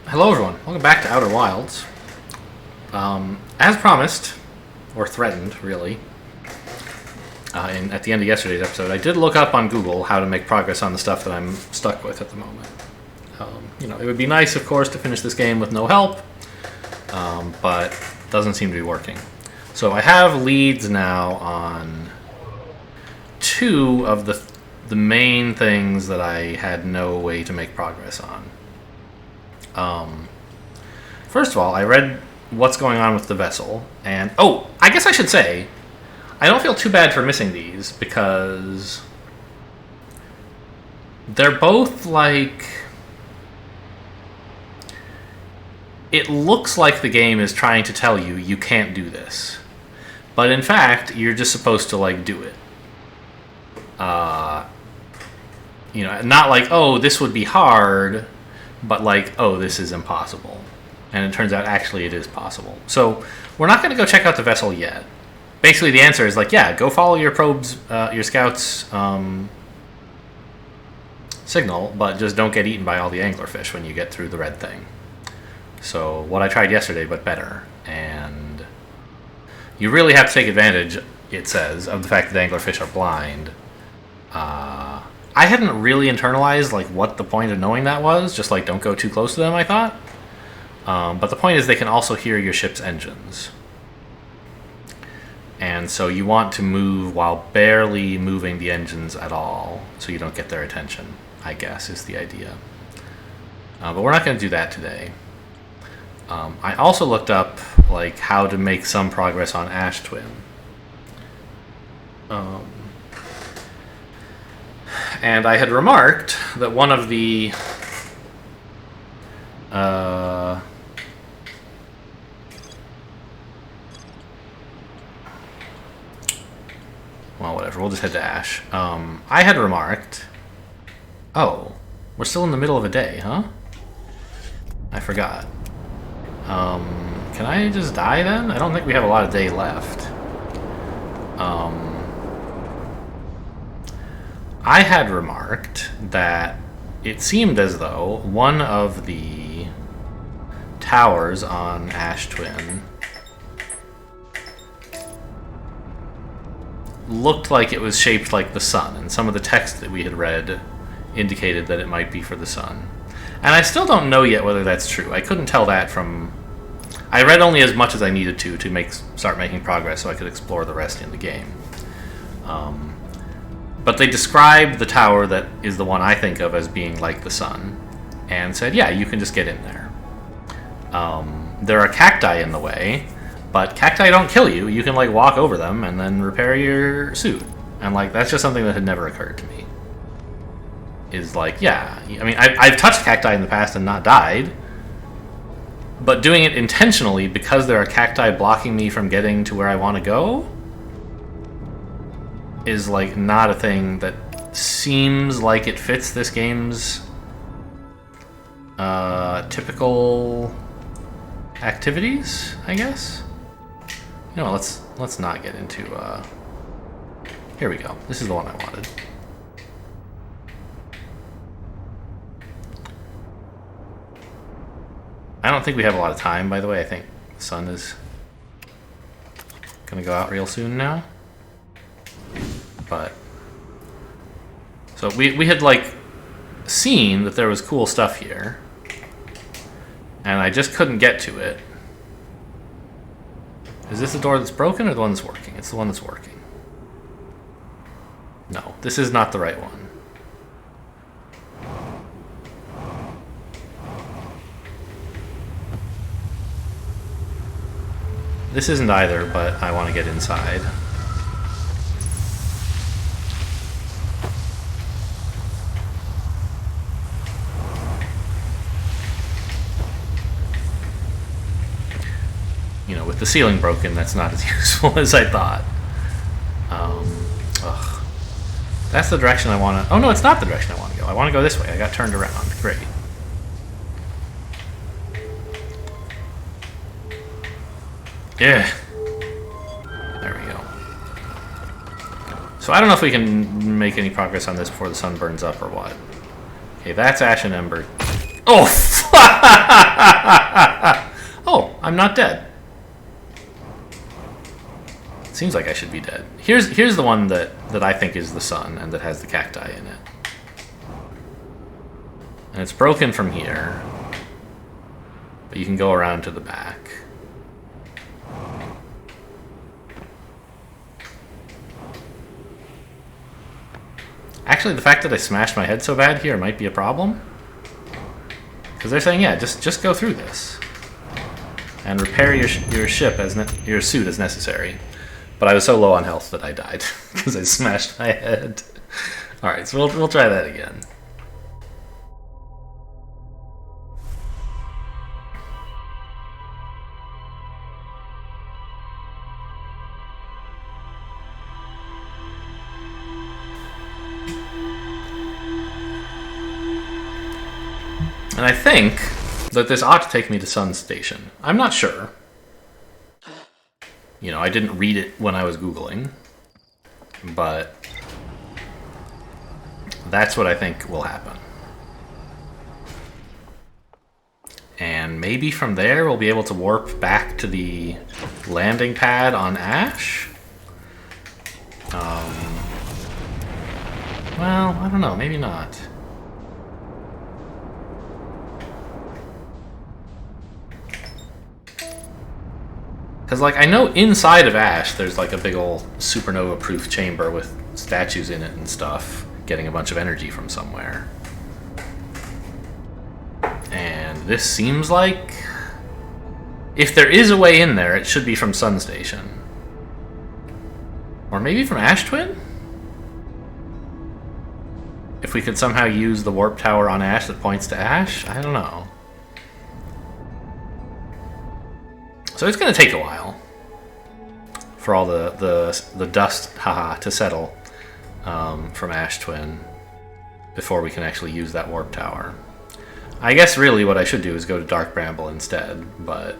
Hello everyone, welcome back to Outer Wilds. As promised, or threatened really, at the end of yesterday's episode, I did look up on Google how to make progress on the stuff that I'm stuck with at the moment. It would be nice, of course, to finish this game with no help, but it doesn't seem to be working. So I have leads now on two of the main things that I had no way to make progress on. First of all, I read what's going on with the vessel, and I guess I should say, I don't feel too bad for missing these, because they're both like... It looks like the game is trying to tell you, you can't do this. But in fact, you're just supposed to, do it. Not like, oh, this would be hard, but this is impossible. And it turns out actually it is possible. So we're not going to go check out the vessel yet. Basically the answer is go follow your probe's, your scout's signal, but just don't get eaten by all the anglerfish when you get through the red thing. So what I tried yesterday, but better. And you really have to take advantage, it says, of the fact that anglerfish are blind. I hadn't really internalized what the point of knowing that was. Just don't go too close to them, I thought. But the point is they can also hear your ship's engines. And so you want to move while barely moving the engines at all, so you don't get their attention, I guess, is the idea. But we're not going to do that today. I also looked up how to make some progress on Ash Twin. And I had remarked that one of the well, whatever, we'll just head to Ash. I had remarked... Oh, we're still in the middle of a day, huh? I forgot. Can I just die then? I don't think we have a lot of day left. I had remarked that it seemed as though one of the towers on Ash Twin looked like it was shaped like the sun, and some of the text that we had read indicated that it might be for the sun. And I still don't know yet whether that's true. I couldn't tell that from... I read only as much as I needed to start making progress so I could explore the rest in the game. But they described the tower that is the one I think of as being like the sun, and said, yeah, you can just get in there. There are cacti in the way, but cacti don't kill you. You can walk over them and then repair your suit. And that's just something that had never occurred to me. Is yeah, I mean, I've touched cacti in the past and not died, but doing it intentionally because there are cacti blocking me from getting to where I want to go is not a thing that seems like it fits this game's typical activities, I guess. Let's not get into here we go. This is the one I wanted. I don't think we have a lot of time, by the way. I think the sun is gonna go out real soon now. But so we had seen that there was cool stuff here, and I just couldn't get to it. Is this the door that's broken or the one that's working? It's the one that's working. No, this is not the right one. This isn't either, but I want to get inside. With the ceiling broken, that's not as useful as I thought. That's the direction I want to... Oh, no, it's not the direction I want to go. I want to go this way. I got turned around. Great. Yeah. There we go. So I don't know if we can make any progress on this before the sun burns up or what. Okay, that's Ash and Ember. Oh, Oh, I'm not dead. Seems like I should be dead. Here's the one that I think is the sun and that has the cacti in it. And it's broken from here. But you can go around to the back. Actually, the fact that I smashed my head so bad here might be a problem. Because they're saying, yeah, just go through this. And repair your ship your suit as necessary. But I was so low on health that I died because I smashed my head. All right, so we'll try that again. And I think that this ought to take me to Sun Station. I'm not sure. You know, I didn't read it when I was Googling, but that's what I think will happen. And maybe from there we'll be able to warp back to the landing pad on Ash. Well, I don't know, maybe not. Because, like, I know inside of Ash there's, like, a big old supernova-proof chamber with statues in it and stuff, getting a bunch of energy from somewhere. And this seems like... if there is a way in there, it should be from Sun Station. Or maybe from Ash Twin? If we could somehow use the warp tower on Ash that points to Ash? I don't know. So it's going to take a while for all the dust, to settle from Ash Twin before we can actually use that warp tower. I guess really what I should do is go to Dark Bramble instead, but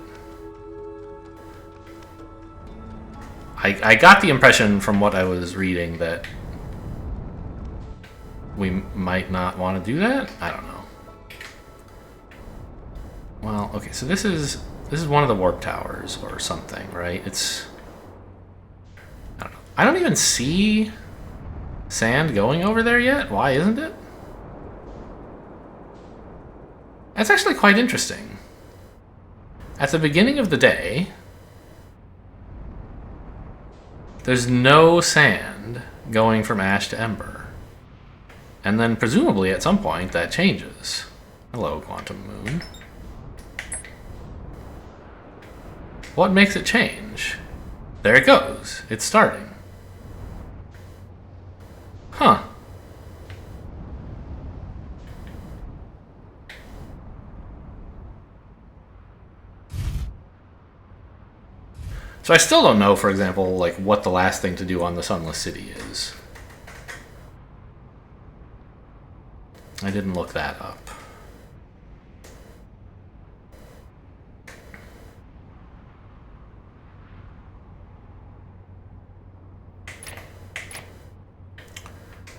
I got the impression from what I was reading that we might not want to do that? I don't know. Well, okay, so this is one of the warp towers or something, right? It's... I don't know. I don't even see sand going over there yet. Why isn't it? That's actually quite interesting. At the beginning of the day, there's no sand going from Ash to Ember. And then presumably at some point that changes. Hello, Quantum Moon. What makes it change? There it goes. It's starting. Huh. So I still don't know, for example, like what the last thing to do on the Sunless City is. I didn't look that up.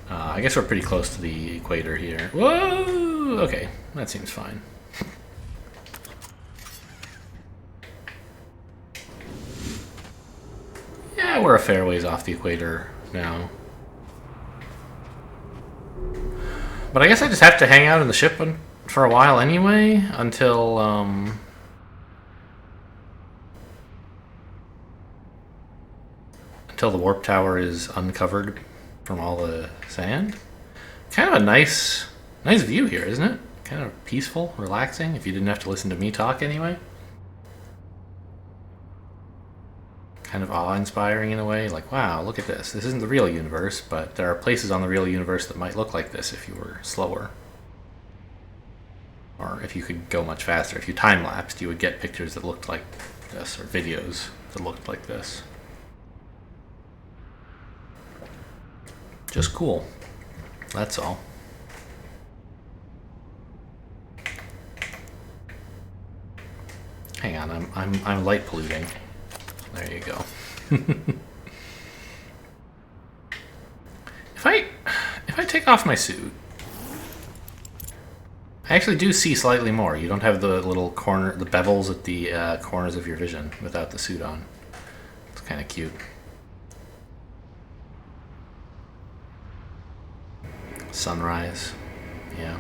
I guess we're pretty close to the equator here. Whoa! Okay, that seems fine. Yeah, we're a fair ways off the equator now. But I guess I just have to hang out in the ship for a while anyway, until the warp tower is uncovered from all the sand. Kind of a nice view here, isn't it? Kind of peaceful, relaxing, if you didn't have to listen to me talk anyway. Kind of awe-inspiring in a way, like, wow, look at this. This isn't the real universe, but there are places on the real universe that might look like this if you were slower. Or if you could go much faster. If you time-lapsed, you would get pictures that looked like this, or videos that looked like this. Just cool. That's all. Hang on, I'm light polluting. There you go. If I take off my suit, I actually do see slightly more. You don't have the little corner, the bevels at the corners of your vision without the suit on. It's kind of cute. Sunrise. Yeah.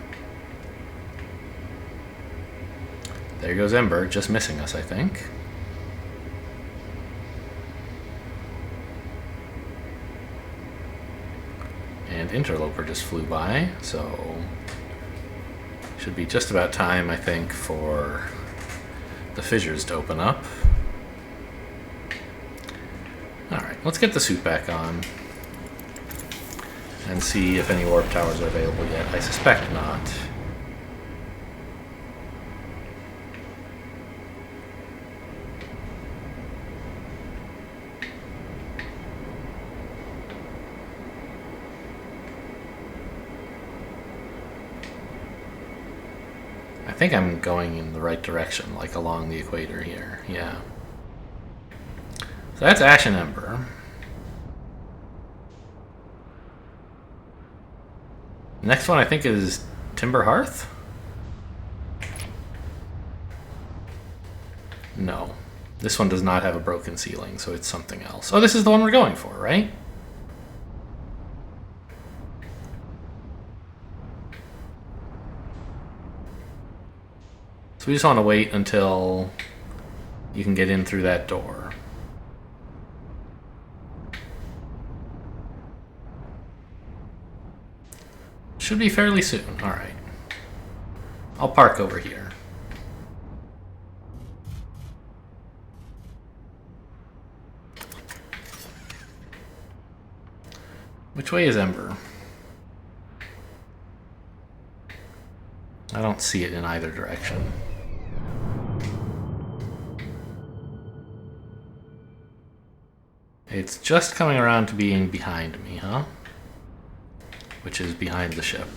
There goes Ember, just missing us, I think. And Interloper just flew by, so should be just about time, I think, for the fissures to open up. Alright, let's get the suit back on and see if any warp towers are available yet. I suspect not. I think I'm going in the right direction, like along the equator here. Yeah. So that's Ash and Ember. Next one I think is Timber Hearth? No. This one does not have a broken ceiling, so it's something else. Oh, this is the one we're going for, right? So we just want to wait until you can get in through that door. Should be fairly soon. Alright. I'll park over here. Which way is Ember? I don't see it in either direction. It's just coming around to being behind me, huh? Which is behind the ship.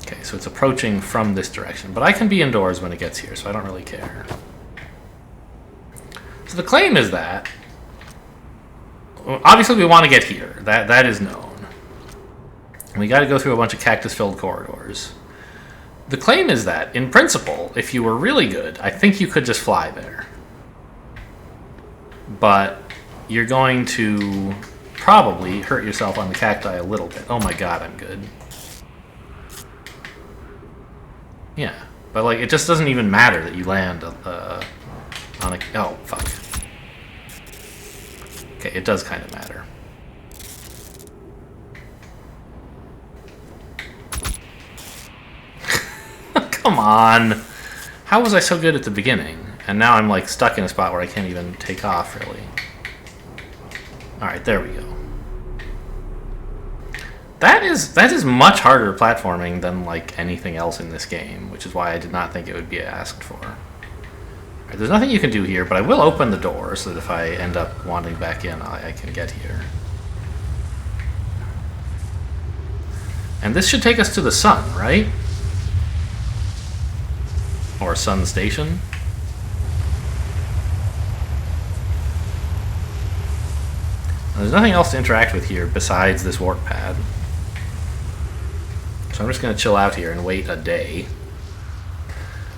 Okay, so it's approaching from this direction, but I can be indoors when it gets here, so I don't really care. So the claim is that obviously we want to get here. That is known. We got to go through a bunch of cactus-filled corridors. The claim is that, in principle, if you were really good, I think you could just fly there. But you're going to probably hurt yourself on the cacti a little bit. Oh my god, I'm good. Yeah, but like it just doesn't even matter that you land on a... Oh, fuck. Okay, it does kind of matter. Come on! How was I so good at the beginning? And now I'm like stuck in a spot where I can't even take off, really. Alright, there we go. That is much harder platforming than like anything else in this game, which is why I did not think it would be asked for. Right, there's nothing you can do here, but I will open the door so that if I end up wandering back in, I can get here. And this should take us to the sun, right? Or Sun Station. And there's nothing else to interact with here besides this warp pad. So I'm just going to chill out here and wait a day.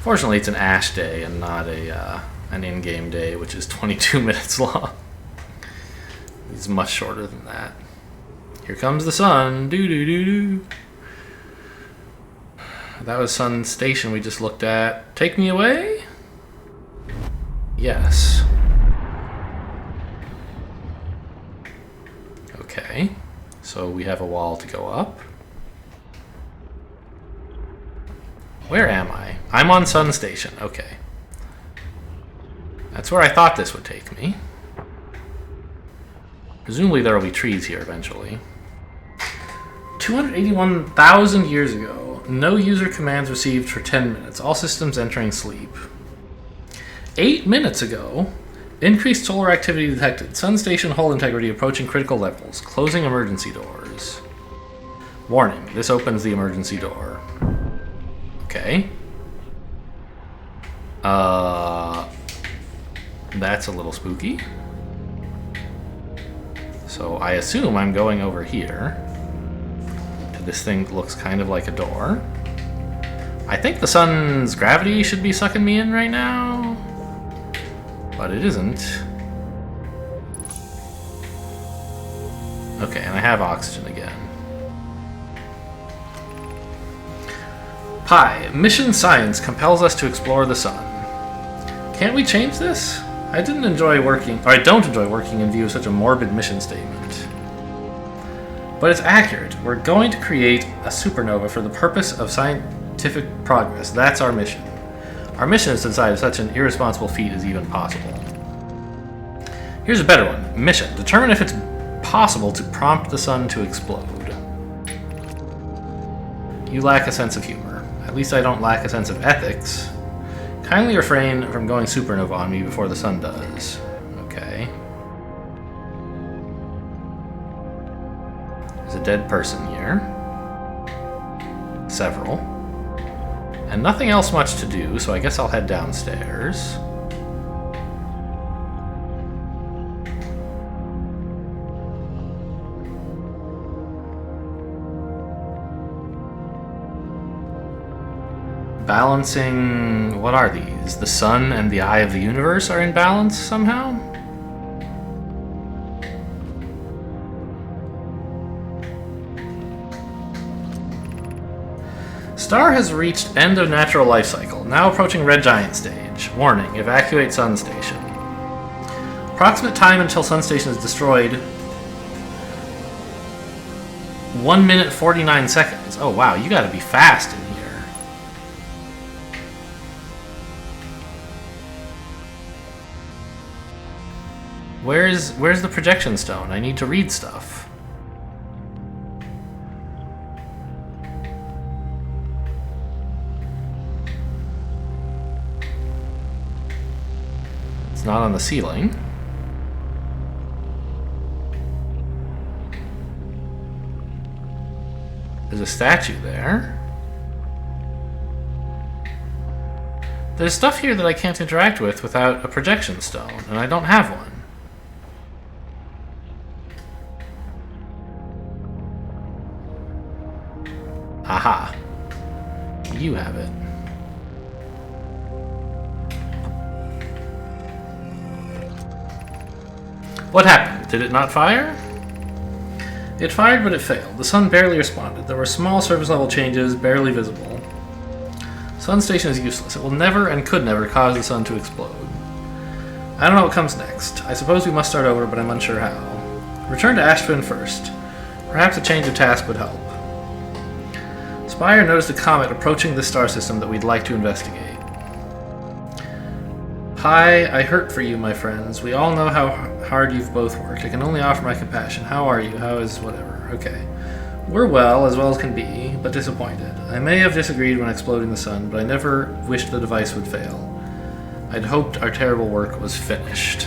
Fortunately, it's an Ash day and not an in-game day, which is 22 minutes long. It's much shorter than that. Here comes the sun. Doo-doo-doo-doo. That was Sun Station we just looked at. Take me away? Yes. Okay. So we have a wall to go up. Where am I? I'm on Sun Station. Okay. That's where I thought this would take me. Presumably there will be trees here eventually. 281,000 years ago, no user commands received for 10 minutes. All systems entering sleep. 8 minutes ago, increased solar activity detected. Sun Station hull integrity approaching critical levels. Closing emergency doors. Warning, this opens the emergency door. Okay. That's a little spooky. So I assume I'm going over here to This thing looks kind of like a door. I think the sun's gravity should be sucking me in right now, but it isn't. Okay, and I have oxygen again. Pi, mission science compels us to explore the sun. Can't we change this? I don't enjoy working in view of such a morbid mission statement. But it's accurate. We're going to create a supernova for the purpose of scientific progress. That's our mission. Our mission is to decide if such an irresponsible feat is even possible. Here's a better one. Mission. Determine if it's possible to prompt the sun to explode. You lack a sense of humor. At least I don't lack a sense of ethics. Kindly refrain from going supernova on me before the sun does. Okay. There's a dead person here. Several. And nothing else much to do, so I guess I'll head downstairs. Balancing... what are these? The sun and the eye of the universe are in balance somehow? Star has reached end of natural life cycle, now approaching red giant stage. Warning, evacuate sun station. Approximate time until sun station is destroyed, 1 minute 49 seconds. Oh wow, you gotta be fast in here. Where's the projection stone? I need to read stuff. It's not on the ceiling. There's a statue there. There's stuff here that I can't interact with without a projection stone, and I don't have one. Aha. You have it. What happened? Did it not fire? It fired, but it failed. The sun barely responded. There were small surface level changes, barely visible. Sun station is useless. It will never and could never cause the sun to explode. I don't know what comes next. I suppose we must start over, but I'm unsure how. Return to Ashfin first. Perhaps a change of task would help. Spire noticed a comet approaching the star system that we'd like to investigate. Hi, I hurt for you, my friends. We all know how hard you've both worked. I can only offer my compassion. How are you? How is whatever? Okay. We're well as can be, but disappointed. I may have disagreed when exploding the sun, but I never wished the device would fail. I'd hoped our terrible work was finished.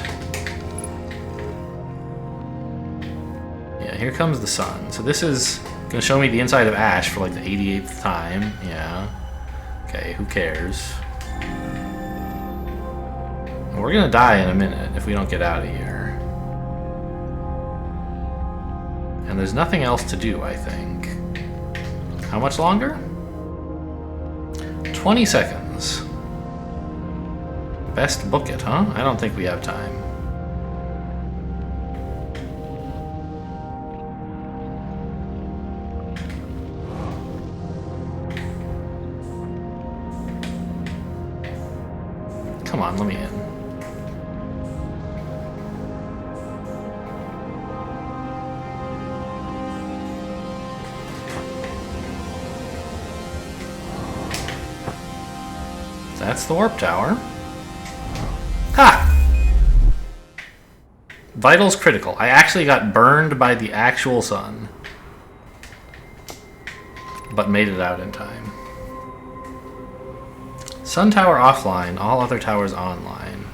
Yeah, here comes the sun. So this is gonna show me the inside of Ash for like the 88th time. Yeah. Okay, who cares? We're gonna die in a minute if we don't get out of here. And there's nothing else to do, I think. How much longer? 20 seconds. Best book it, huh? I don't think we have time. Come on, let me in. That's the warp tower. Ha! Vitals critical. I actually got burned by the actual sun. But made it out in time. Sun tower offline, all other towers online.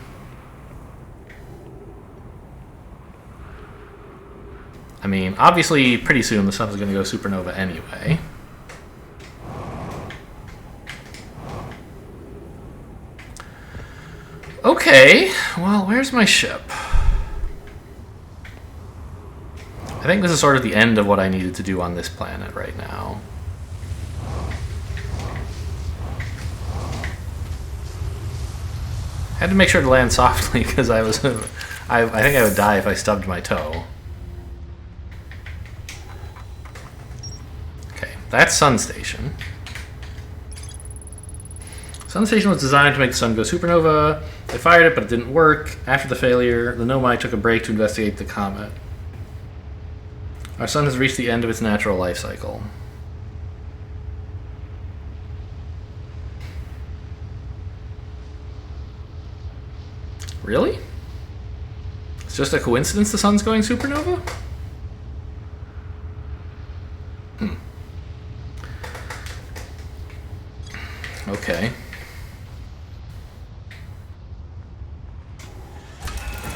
I mean, obviously, pretty soon the sun is going to go supernova anyway. Okay, well, where's my ship? I think this is sort of the end of what I needed to do on this planet right now. I had to make sure to land softly because I was... I think I would die if I stubbed my toe. Okay, that's Sun Station. Sun Station was designed to make the sun go supernova. They fired it, but it didn't work. After the failure, the Nomai took a break to investigate the comet. Our sun has reached the end of its natural life cycle. Really? It's just a coincidence the sun's going supernova? Okay.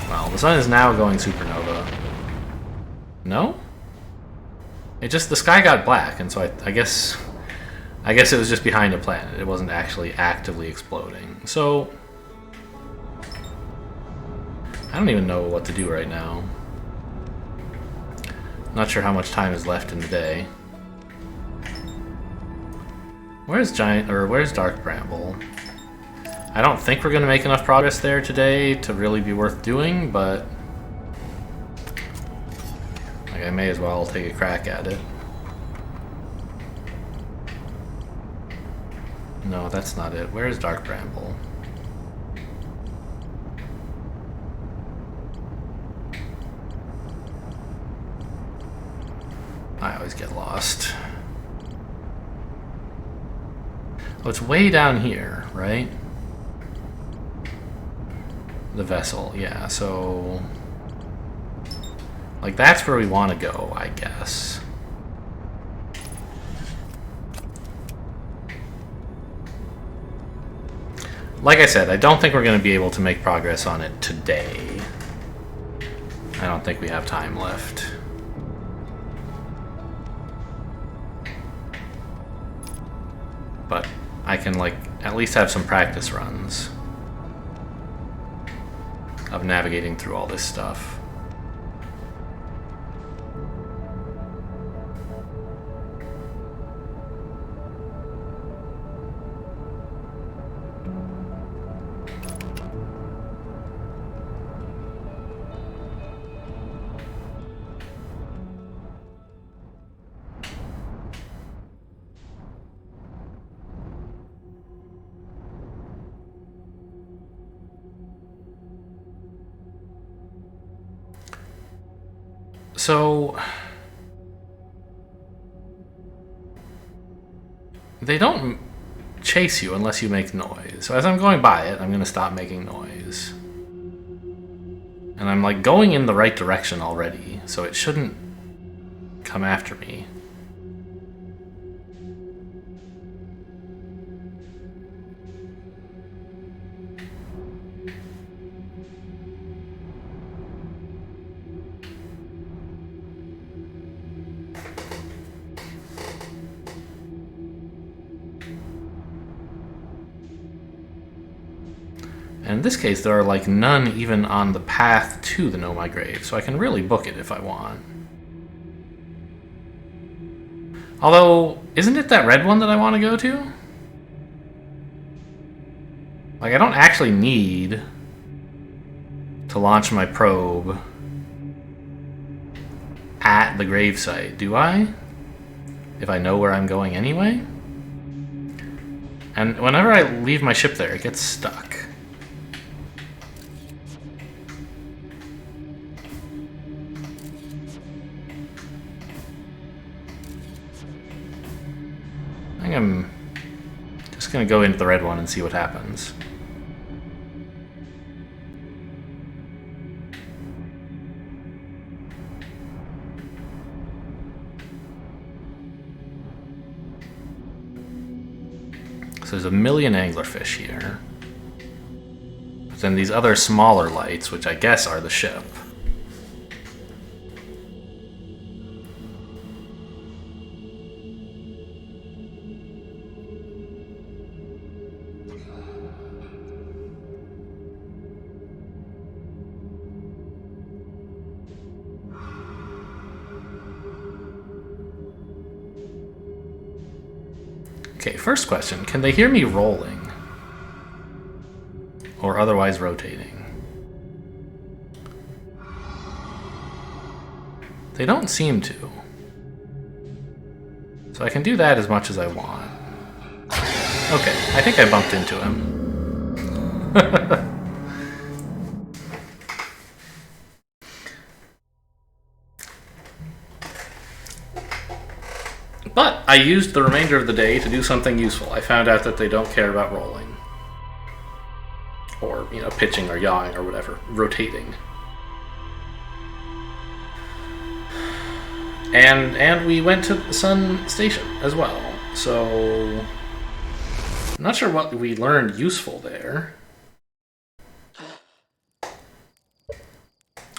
Well, the sun is now going supernova. No? It just, the sky got black, and so I guess it was just behind a planet. It wasn't actually actively exploding. So I don't even know what to do right now. Not sure how much time is left in the day. Where's Dark Bramble? I don't think we're going to make enough progress there today to really be worth doing, but like, I may as well take a crack at it. No, that's not it. Where's Dark Bramble? I always get lost. Oh, it's way down here, right? The vessel, yeah, so... like, that's where we want to go, I guess. Like I said, I don't think we're going to be able to make progress on it today. I don't think we have time left. But I can, like, at least have some practice runs of navigating through all this stuff. So they don't chase you unless you make noise. So as I'm going by it, I'm going to stop making noise. And I'm like going in the right direction already, so it shouldn't come after me. And in this case, there are like none even on the path to the Nomai grave, so I can really book it if I want. Although, isn't it that red one that I want to go to? Like, I don't actually need to launch my probe at the gravesite, do I? If I know where I'm going anyway? And whenever I leave my ship there, it gets stuck. I think I'm just gonna go into the red one and see what happens. So there's a million anglerfish here. But then these other smaller lights, which I guess are the ship. Okay, first question. Can they hear me rolling? Or otherwise rotating? They don't seem to. So I can do that as much as I want. Okay, I think I bumped into him. But I used the remainder of the day to do something useful. I found out that they don't care about rolling. Or, pitching or yawing or whatever. Rotating. And we went to the Sun Station as well. So I'm not sure what we learned useful there.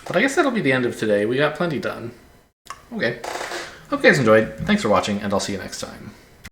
But I guess that'll be the end of today. We got plenty done. Okay. Hope you guys enjoyed. Thanks for watching, and I'll see you next time.